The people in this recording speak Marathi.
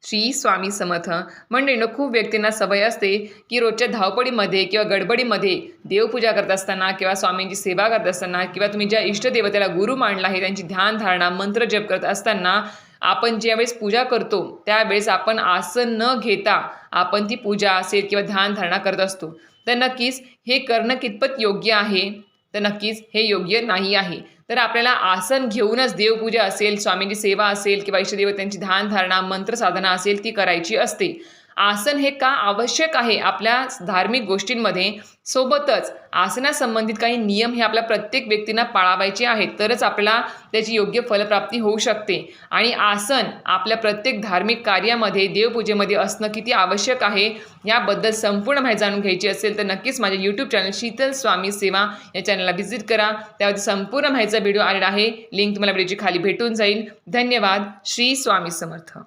श्री स्वामी समर्थ. मंडळींनो, खूप व्यक्तींना सवय असते की रोजच्या धावपळीमध्ये किंवा गडबडीमध्ये देवपूजा करत असताना किंवा स्वामींची सेवा करत असताना किंवा तुम्ही ज्या इष्टदेवतेला गुरु मानला आहे त्यांची ध्यान धारणा मंत्र जप करत असताना आपण ज्यावेळेस पूजा करतो त्यावेळेस आपण आसन न घेता आपण ती पूजा असेल किंवा ध्यान धारणा करत असतो. तर नक्कीच हे करणं कितपत योग्य आहे? तर नक्कीच हे योग्य नाही आहे. तर आपल्याला आसन घेऊनच देवपूजा असेल, स्वामींची सेवा असेल किंवा इष्टदेवतांची ध्यानधारणा, मंत्रसाधना असेल ती करायची असते. आसन हे का आवश्यक आहे आपल्या धार्मिक गोष्टींमध्ये? सोबतच आसनासंबंधित काही नियम हे आपल्या प्रत्येक व्यक्तींना पाळावायचे आहेत, तरच आपल्याला त्याची योग्य फलप्राप्ती होऊ शकते. आणि आसन आपल्या प्रत्येक धार्मिक कार्यामध्ये, देवपूजेमध्ये असणं किती आवश्यक आहे याबद्दल संपूर्ण माहिती जाणून घ्यायची असेल तर नक्कीच माझ्या यूट्यूब चॅनल शीतल स्वामी सेवा या चॅनलला व्हिजिट करा. त्यावरती संपूर्ण माहितीचा व्हिडिओ आलेला आहे. लिंक तुम्हाला व्हिडिओची खाली भेटून जाईल. धन्यवाद. श्री स्वामी समर्थ.